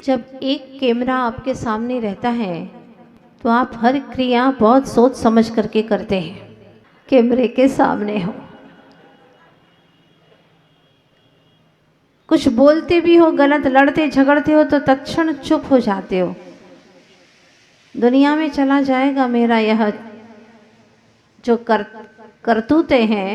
जब एक कैमरा आपके सामने रहता है तो आप हर क्रिया बहुत सोच समझ करके करते हैं। कैमरे के सामने हो, कुछ बोलते भी हो, गलत लड़ते झगड़ते हो तो तत्क्षण चुप हो जाते हो। दुनिया में चला जाएगा मेरा यह जो करतूतें हैं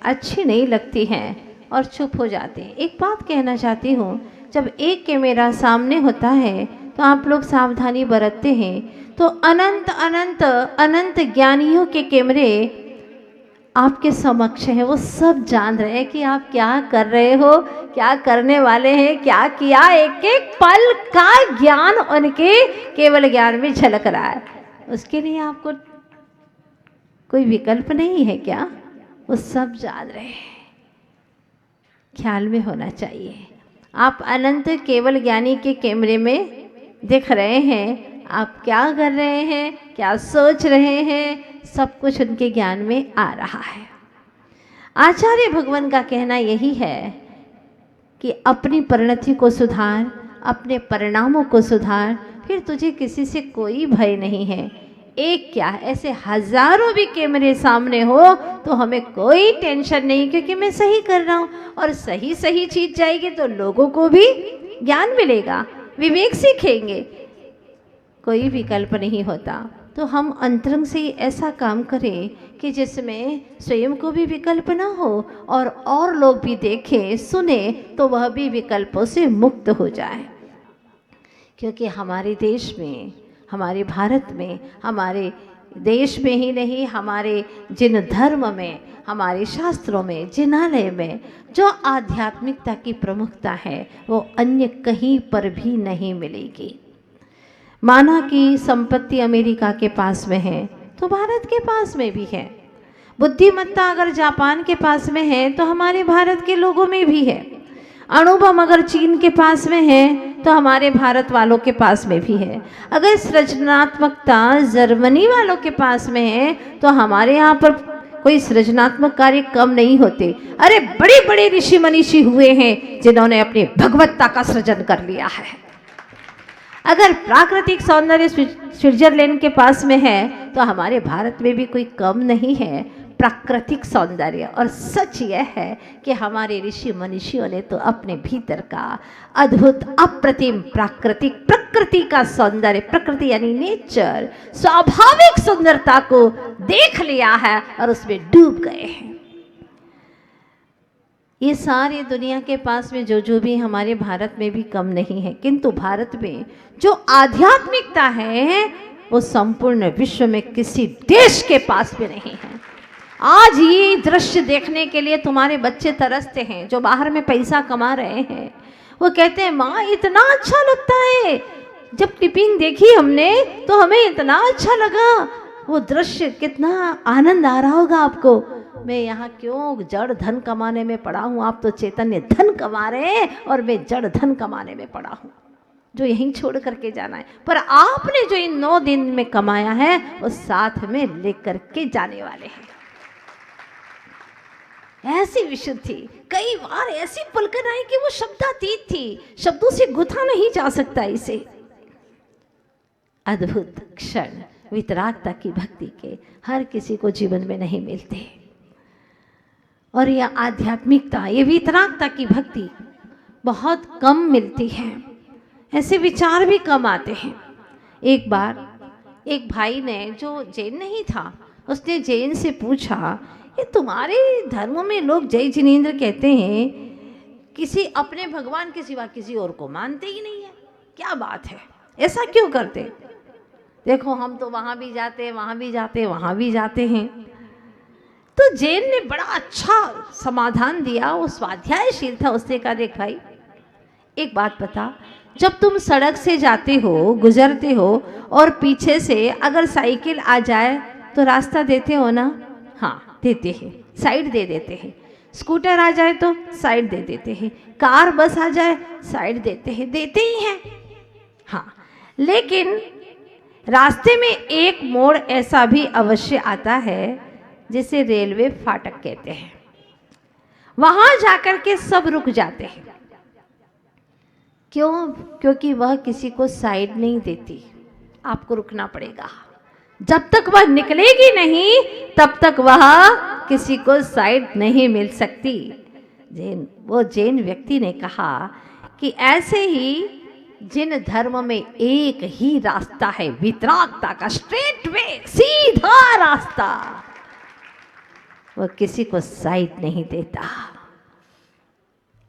अच्छी नहीं लगती हैं और चुप हो जाते हैं। एक बात कहना चाहती हूँ, जब एक कैमरा सामने होता है तो आप लोग सावधानी बरतते हैं तो अनंत अनंत अनंत ज्ञानियों के कैमरे आपके समक्ष है। वो सब जान रहे हैं कि आप क्या कर रहे हो, क्या करने वाले हैं, क्या किया। एक एक पल का ज्ञान उनके केवल ज्ञान में झलक रहा है। उसके लिए आपको कोई विकल्प नहीं है क्या? वो सब जान रहे हैं। ख्याल में होना चाहिए। आप अनंत केवल ज्ञानी के कैमरे में दिख रहे हैं। आप क्या कर रहे हैं, क्या सोच रहे हैं, सब कुछ उनके ज्ञान में आ रहा है। आचार्य भगवान का कहना यही है कि अपनी परिणति को सुधार, अपने परिणामों को सुधार, फिर तुझे किसी से कोई भय नहीं है। एक क्या, ऐसे हजारों भी कैमरे सामने हो तो हमें कोई टेंशन नहीं, क्योंकि मैं सही कर रहा हूँ और सही सही चीज जाएगी तो लोगों को भी ज्ञान मिलेगा, विवेक सीखेंगे। कोई विकल्प नहीं होता। तो हम अंतरंग से ऐसा काम करें कि जिसमें स्वयं को भी विकल्प ना हो और लोग भी देखें सुने तो वह भी विकल्पों से मुक्त हो जाए। क्योंकि हमारे देश में, हमारे भारत में, हमारे देश में ही नहीं, हमारे जिन धर्म में, हमारे शास्त्रों में, जिनालय में जो आध्यात्मिकता की प्रमुखता है वो अन्य कहीं पर भी नहीं मिलेगी। माना कि संपत्ति अमेरिका के पास में है तो भारत के पास में भी है। बुद्धिमत्ता अगर जापान के पास में है तो हमारे भारत के लोगों में भी है। अनुभव अगर चीन के पास में है तो हमारे भारत वालों के पास में भी है। अगर सृजनात्मकता जर्मनी वालों के पास में है तो हमारे यहाँ पर कोई सृजनात्मक कार्य कम नहीं होते। अरे बड़े बड़े ऋषि मनीषी हुए हैं जिन्होंने अपनी भगवत्ता का सृजन कर लिया है। अगर प्राकृतिक सौंदर्य स्विट्जरलैंड के पास में है तो हमारे भारत में भी कोई कम नहीं है प्राकृतिक सौंदर्य। और सच यह है कि हमारे ऋषि मनीषियों ने तो अपने भीतर का अद्भुत अप्रतिम प्राकृतिक प्रकृति का सौंदर्य, प्रकृति यानी नेचर, स्वाभाविक सुंदरता को देख लिया है और उसमें डूब गए हैं। ये सारी दुनिया के पास में जो भी हमारे भारत में भी कम नहीं है, किंतु भारत में जो आध्यात्मिकता है वो संपूर्ण विश्व में किसी देश के पास भी नहीं है। आज ये दृश्य देखने के लिए तुम्हारे बच्चे तरसते हैं जो बाहर में पैसा कमा रहे हैं। वो कहते हैं माँ इतना अच्छा लगता है, जब क्लिपिंग देखी हमने तो हमें इतना अच्छा लगा, वो दृश्य कितना आनंद आ रहा होगा आपको। मैं यहाँ क्यों जड़ धन कमाने में पड़ा हूँ, आप तो चैतन्य धन कमा रहे हैं और मैं जड़ धन कमाने में पड़ा हूँ जो यहीं छोड़ करके जाना है। पर आपने जो इन 9 दिन में कमाया है वो साथ में लेकर के जाने वाले हैं। ऐसी विशुद्धि, कई बार ऐसी पलकन आई कि वो शब्दातीत थी, शब्दों से गुथा नहीं जा सकता इसे। अद्भुत क्षण वितरागता की भक्ति के हर किसी को जीवन में नहीं मिलते। और यह आध्यात्मिकता, ये वितरागता की भक्ति बहुत कम मिलती है। ऐसे विचार भी कम आते हैं। एक बार एक भाई ने, जो जैन नहीं था, उसने जैन से पूछा ये तुम्हारे धर्म में लोग जय जिनेंद्र कहते हैं, किसी अपने भगवान के सिवा किसी और को मानते ही नहीं है, क्या बात है, ऐसा क्यों करते? देखो हम तो वहाँ भी जाते, वहाँ भी जाते, वहाँ भी जाते हैं। तो जैन ने बड़ा अच्छा समाधान दिया, वो स्वाध्यायशील था। उसने कहा देख भाई एक बात बता, जब तुम सड़क से जाते हो, गुजरते हो और पीछे से अगर साइकिल आ जाए तो रास्ता देते हो ना? हाँ देते हैं, साइड दे देते हैं। स्कूटर आ जाए तो साइड दे देते हैं, कार बस आ जाए साइड देते हैं, देते ही हैं। हाँ, लेकिन रास्ते में एक मोड़ ऐसा भी अवश्य आता है जिसे रेलवे फाटक कहते हैं। वहां जाकर के सब रुक जाते हैं। क्यों? क्योंकि वह किसी को साइड नहीं देती। आपको रुकना पड़ेगा। जब तक वह निकलेगी नहीं तब तक वह किसी को साइड नहीं मिल सकती। वो जैन व्यक्ति ने कहा कि ऐसे ही जिन धर्म में एक ही रास्ता है, वितरागता का, स्ट्रेट वे, सीधा रास्ता, वह किसी को साइड नहीं देता।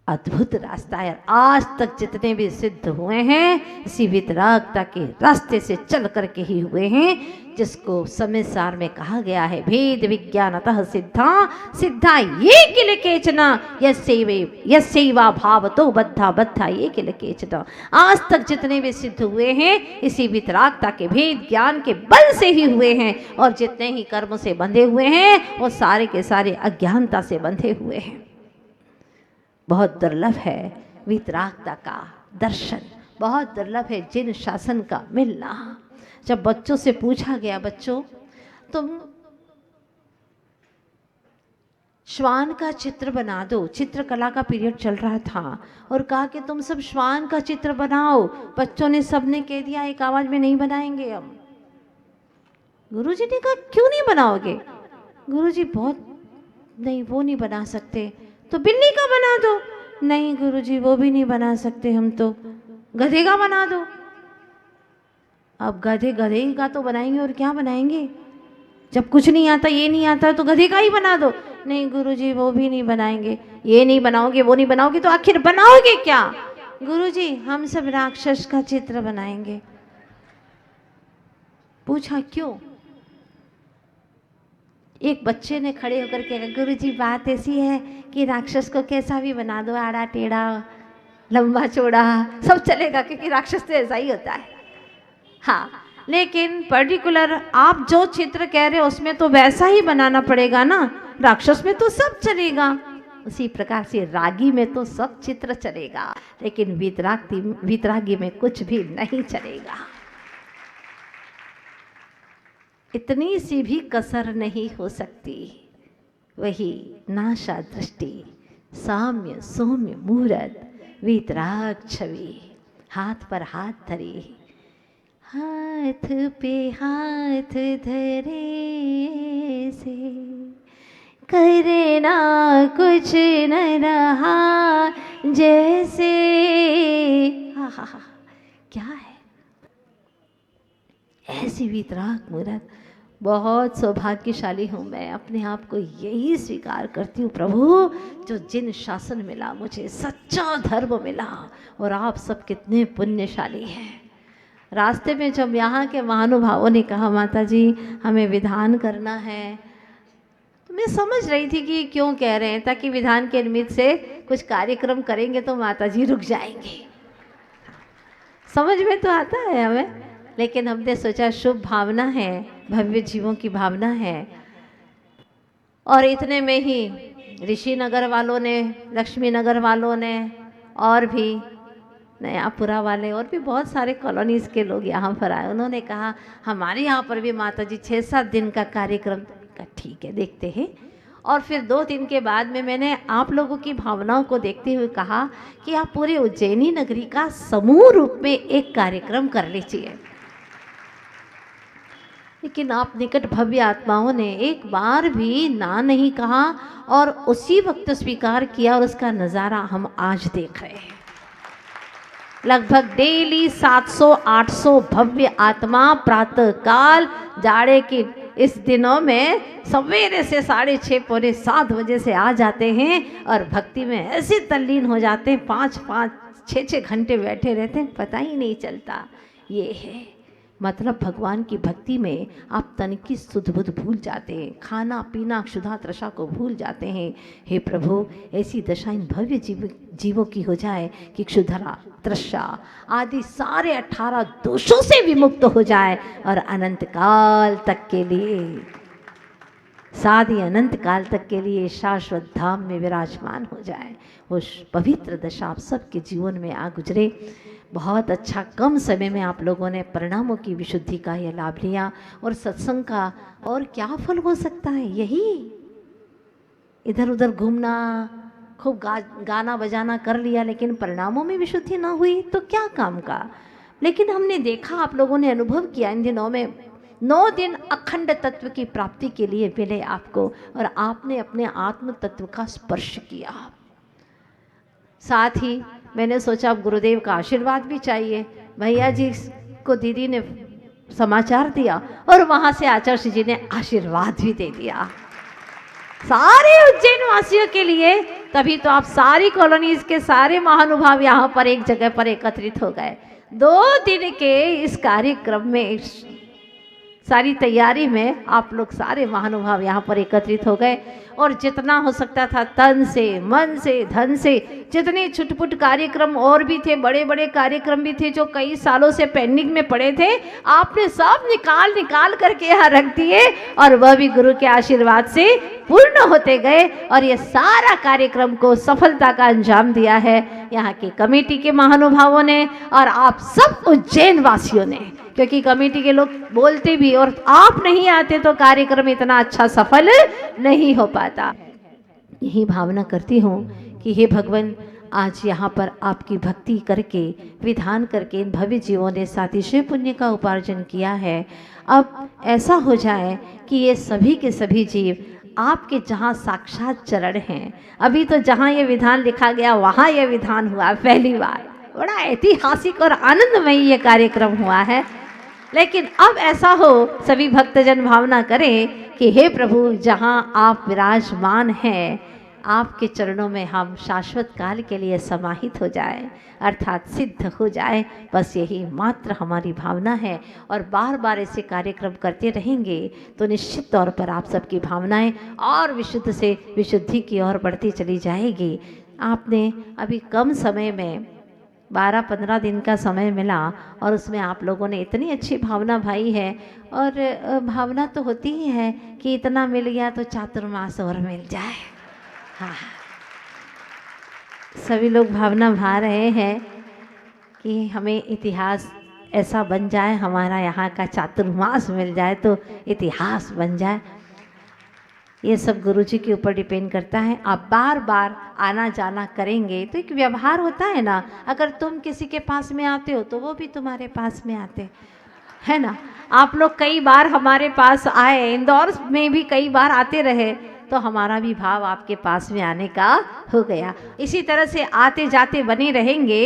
अद्भुत रास्ता है। आज तक जितने भी सिद्ध हुए हैं इसी वितरागता के रास्ते से चल करके ही हुए हैं, जिसको समय सार में कहा गया है भेद विज्ञानतः सिद्धा सिद्धा ये किल केचना यस्यैवा भावतो बद्धा बद्धा ये किल केचना। आज तक जितने भी सिद्ध हुए हैं इसी वितरागता के भेद ज्ञान के बल से ही हुए हैं, और जितने ही कर्म से बंधे हुए हैं वो सारे के सारे अज्ञानता से बंधे हुए हैं। बहुत दुर्लभ है वितरागता का दर्शन, बहुत दुर्लभ है जिन शासन का मिलना। जब बच्चों से पूछा गया, बच्चों तुम श्वान का चित्र बना दो, चित्रकला का पीरियड चल रहा था, और कहा कि तुम सब श्वान का चित्र बनाओ। बच्चों ने सबने कह दिया एक आवाज में, नहीं बनाएंगे हम। गुरुजी ने कहा क्यों नहीं बनाओगे? गुरुजी बहुत नहीं, वो नहीं बना सकते। तो बिल्ली का बना दो। नहीं गुरुजी वो भी नहीं बना सकते हम, तो गधे का बना दो। अब गधे का तो बनाएंगे और क्या बनाएंगे? जब कुछ नहीं आता, ये नहीं आता तो गधे का ही बना दो। नहीं गुरुजी वो भी नहीं बनाएंगे। ये नहीं बनाओगे, वो नहीं बनाओगे तो आखिर बनाओगे क्या? गुरुजी हम सब राक्षस का चित्र बनाएंगे। पूछा क्यों? एक बच्चे ने खड़े होकर के कहा, गुरुजी बात ऐसी है कि राक्षस को कैसा भी बना दो, आड़ा टेढ़ा लंबा चौड़ा सब चलेगा, क्योंकि राक्षस तो ऐसा ही होता है। हाँ, लेकिन पर्टिकुलर आप जो चित्र कह रहे हो उसमें तो वैसा ही बनाना पड़ेगा ना। राक्षस में तो सब चलेगा, उसी प्रकार से रागी में तो सब चित्र चलेगा, लेकिन वितरागी में कुछ भी नहीं चलेगा। इतनी सी भी कसर नहीं हो सकती। वही नाशा दृष्टि, साम्य सौम्य मूरत, वितराग छवि, हाथ पर हाथ धरे, हाथ पे हाथ धरे से करना कुछ न रहा जैसे। हा हा हा, क्या है ऐसी वितराग मूरत। बहुत सौभाग्यशाली हूँ मैं, अपने आप को यही स्वीकार करती हूँ प्रभु, जो जिन शासन मिला मुझे, सच्चा धर्म मिला, और आप सब कितने पुण्यशाली हैं। रास्ते में जब यहाँ के महानुभावों ने कहा माता जी हमें विधान करना है, तो मैं समझ रही थी कि क्यों कह रहे हैं, ताकि विधान के निमित्त से कुछ कार्यक्रम करेंगे तो माता जी रुक जाएंगे। समझ में तो आता है हमें, लेकिन हमने सोचा शुभ भावना है, भव्य जीवों की भावना है। और इतने में ही ऋषि नगर वालों ने, लक्ष्मी नगर वालों ने, और भी नयापुरा वाले, और भी बहुत सारे कॉलोनीज के लोग यहाँ पर आए। उन्होंने कहा हमारे यहाँ पर भी माता जी 6-7 दिन का कार्यक्रम का, ठीक है देखते हैं। और फिर 2 दिन के बाद में मैंने आप लोगों की भावनाओं को देखते हुए कहा कि आप पूरे उज्जैनी नगरी का समूह रूप में एक कार्यक्रम कर लीजिए। लेकिन आप निकट भव्य आत्माओं ने एक बार भी ना नहीं कहा, और उसी वक्त स्वीकार किया, और उसका नज़ारा हम आज देख रहे हैं। लगभग डेली 700-800 भव्य आत्मा प्रातः काल जाड़े की इस दिनों में सवेरे से 6:30 पौने 7 बजे से आ जाते हैं, और भक्ति में ऐसे तल्लीन हो जाते हैं, 5-5 6-6 घंटे बैठे रहते हैं, पता ही नहीं चलता। ये है मतलब भगवान की भक्ति में आप तन की सुध बुध भूल जाते हैं, खाना पीना क्षुधा तृषा को भूल जाते हैं। हे प्रभु ऐसी दशा इन भव्य जीवों की हो जाए कि क्षुधा तृषा आदि सारे 18 दोषों से विमुक्त हो जाए, और अनंत काल तक के लिए, साधी अनंत काल तक के लिए शाश्वत धाम में विराजमान हो जाए। वो पवित्र दशा आप सबके जीवन में आ गुजरे। बहुत अच्छा, कम समय में आप लोगों ने परिणामों की विशुद्धि का यह लाभ लिया, और सत्संग का और क्या फल हो सकता है? यही इधर उधर घूमना, खूब गाना बजाना कर लिया, लेकिन परिणामों में विशुद्धि ना हुई तो क्या काम का। लेकिन हमने देखा, आप लोगों ने अनुभव किया, इन दिनों में 9 दिन अखंड तत्व की प्राप्ति के लिए मिले आपको, और आपने अपने आत्म तत्व का स्पर्श किया। साथ ही मैंने सोचा अब गुरुदेव का आशीर्वाद भी चाहिए। भैया जी को दीदी ने समाचार दिया और वहां से आचार्य जी ने आशीर्वाद भी दे दिया सारे उज्जैन वासियों के लिए। तभी तो आप सारी कॉलोनीज के सारे महानुभाव यहाँ पर एक जगह पर एकत्रित हो गए। 2 दिन के इस कार्यक्रम में, सारी तैयारी में आप लोग सारे महानुभाव यहाँ पर एकत्रित हो गए, और जितना हो सकता था तन से, मन से, धन से, जितने छुटपुट कार्यक्रम और भी थे, बड़े बड़े कार्यक्रम भी थे जो कई सालों से पेंडिंग में पड़े थे, आपने सब निकाल करके यहाँ रख दिए, और वह भी गुरु के आशीर्वाद से पूर्ण होते गए। और ये सारा कार्यक्रम को सफलता का अंजाम दिया है यहाँ की कमेटी के महानुभावों ने और आप सब उज्जैन वासियों ने, क्योंकि कमेटी के लोग बोलते भी, और आप नहीं आते तो कार्यक्रम इतना अच्छा सफल नहीं हो पाता। यही भावना करती हूँ कि हे भगवान, आज यहाँ पर आपकी भक्ति करके, विधान करके इन भव्य जीवों ने सातिशय पुण्य का उपार्जन किया है। अब ऐसा हो जाए कि ये सभी के सभी जीव आपके जहाँ साक्षात चरण हैं, अभी तो जहाँ ये विधान लिखा गया वहाँ ये विधान हुआ पहली बार, बड़ा ऐतिहासिक और आनंदमय ये कार्यक्रम हुआ है। लेकिन अब ऐसा हो, सभी भक्तजन भावना करें कि हे प्रभु, जहाँ आप विराजमान हैं, आपके चरणों में हम शाश्वत काल के लिए समाहित हो जाए, अर्थात सिद्ध हो जाए। बस यही मात्र हमारी भावना है, और बार बार ऐसे कार्यक्रम करते रहेंगे तो निश्चित तौर पर आप सबकी भावनाएं और विशुद्ध से विशुद्धि की ओर बढ़ती चली जाएगी। आपने अभी कम समय में 12-15 दिन का समय मिला, और उसमें आप लोगों ने इतनी अच्छी भावना भाई है। और भावना तो होती ही है कि इतना मिल गया तो चातुर्मास और मिल जाए। हाँ, सभी लोग भावना भा रहे हैं कि हमें इतिहास ऐसा बन जाए, हमारा यहाँ का चातुर्मास मिल जाए तो इतिहास बन जाए। ये सब गुरुजी के ऊपर डिपेंड करता है। आप बार बार आना जाना करेंगे तो एक व्यवहार होता है ना, अगर तुम किसी के पास में आते हो तो वो भी तुम्हारे पास में आते है ना। आप लोग कई बार हमारे पास आए, इंदौर में भी कई बार आते रहे, तो हमारा भी भाव आपके पास में आने का हो गया। इसी तरह से आते जाते बने रहेंगे,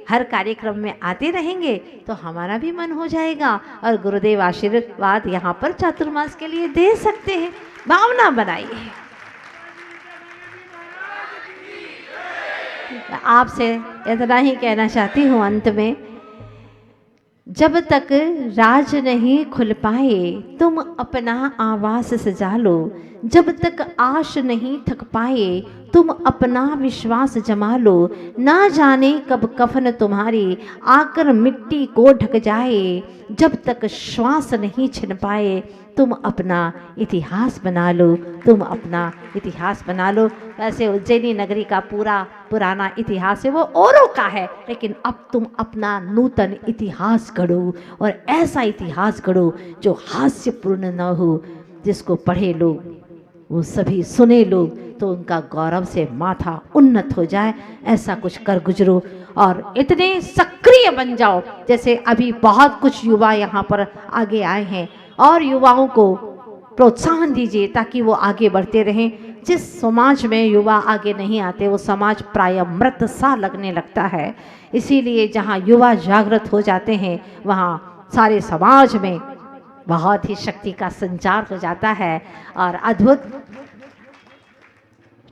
हर कार्यक्रम में आते रहेंगे तो हमारा भी मन हो जाएगा, और गुरुदेव आशीर्वाद यहाँ पर चातुर्मास के लिए दे सकते हैं। भावना बनाइए। आपसे इतना ही कहना चाहती हूँ अंत में, जब तक राज नहीं खुल पाए तुम अपना आवास सजा लो, जब तक आश नहीं थक पाए तुम अपना विश्वास जमा लो, ना जाने कब कफन तुम्हारी आकर मिट्टी को ढक जाए, जब तक श्वास नहीं छिन पाए तुम अपना इतिहास बना लो, तुम अपना इतिहास बना लो। वैसे उज्जैनी नगरी का पूरा पुराना इतिहास है वो औरों का है, लेकिन अब तुम अपना नूतन इतिहास गढ़ो, और ऐसा इतिहास गढ़ो जो हास्यपूर्ण न हो, जिसको पढ़े लोग, वो सभी सुने लोग, तो उनका गौरव से माथा उन्नत हो जाए। ऐसा कुछ कर गुजरो और इतने सक्रिय बन जाओ, जैसे अभी बहुत कुछ युवा यहाँ पर आगे आए हैं, और युवाओं को प्रोत्साहन दीजिए ताकि वो आगे बढ़ते रहें। जिस समाज में युवा आगे नहीं आते वो समाज प्राय मृत सा लगने लगता है। इसीलिए जहाँ युवा जागृत हो जाते हैं वहाँ सारे समाज में बहुत ही शक्ति का संचार हो जाता है, और अद्भुत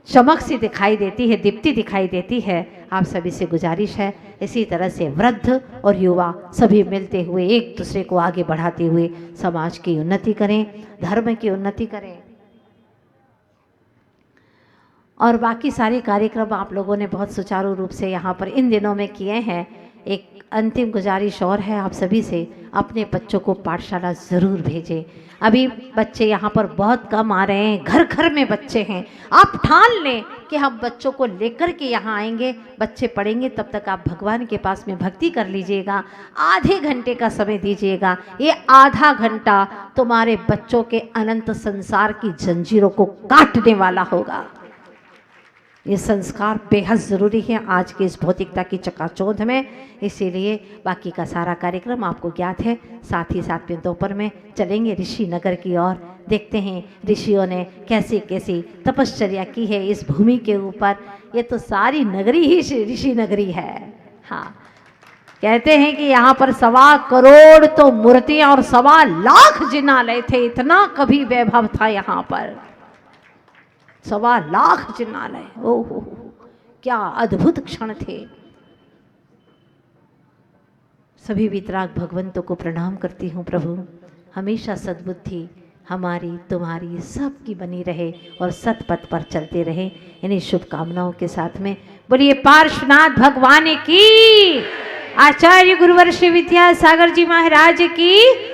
चमक सी दिखाई देती है, दीप्ति दिखाई देती है। आप सभी से गुजारिश है, इसी तरह से वृद्ध और युवा सभी मिलते हुए एक दूसरे को आगे बढ़ाते हुए समाज की उन्नति करें, धर्म की उन्नति करें। और बाकी सारे कार्यक्रम आप लोगों ने बहुत सुचारू रूप से यहाँ पर इन दिनों में किए हैं। एक अंतिम गुजारिश और है आप सभी से, अपने बच्चों को पाठशाला ज़रूर भेजें। अभी बच्चे यहाँ पर बहुत कम आ रहे हैं, घर घर में बच्चे हैं। आप ठान लें कि हम बच्चों को लेकर के यहाँ आएंगे, बच्चे पढ़ेंगे, तब तक आप भगवान के पास में भक्ति कर लीजिएगा। आधे घंटे का समय दीजिएगा, ये आधा घंटा तुम्हारे बच्चों के अनंत संसार की जंजीरों को काटने वाला होगा। ये संस्कार बेहद ज़रूरी है आज की इस भौतिकता की चकाचौंध में। इसीलिए बाकी का सारा कार्यक्रम आपको ज्ञात है। साथ ही साथ में दोपहर में चलेंगे ऋषि नगर की ओर, देखते हैं ऋषियों ने कैसी कैसी तपश्चर्या की है इस भूमि के ऊपर। ये तो सारी नगरी ही ऋषि नगरी है। हाँ, कहते हैं कि यहाँ पर 1.25 करोड़ तो मूर्तियाँ और 1.25 लाख जिनालय थे। इतना कभी वैभव था यहाँ पर, 1.25 लाख जिनालय। ओहो, क्या अद्भुत क्षण थे। सभी वितराग भगवंतों को प्रणाम करती हूँ। प्रभु हमेशा सद्बुद्धि हमारी तुम्हारी सबकी बनी रहे और सतपथ पर चलते रहे। इन्हीं शुभकामनाओं के साथ में बोलिए पार्श्वनाथ भगवान की, आचार्य गुरुवर श्री विद्यासागर जी महाराज की।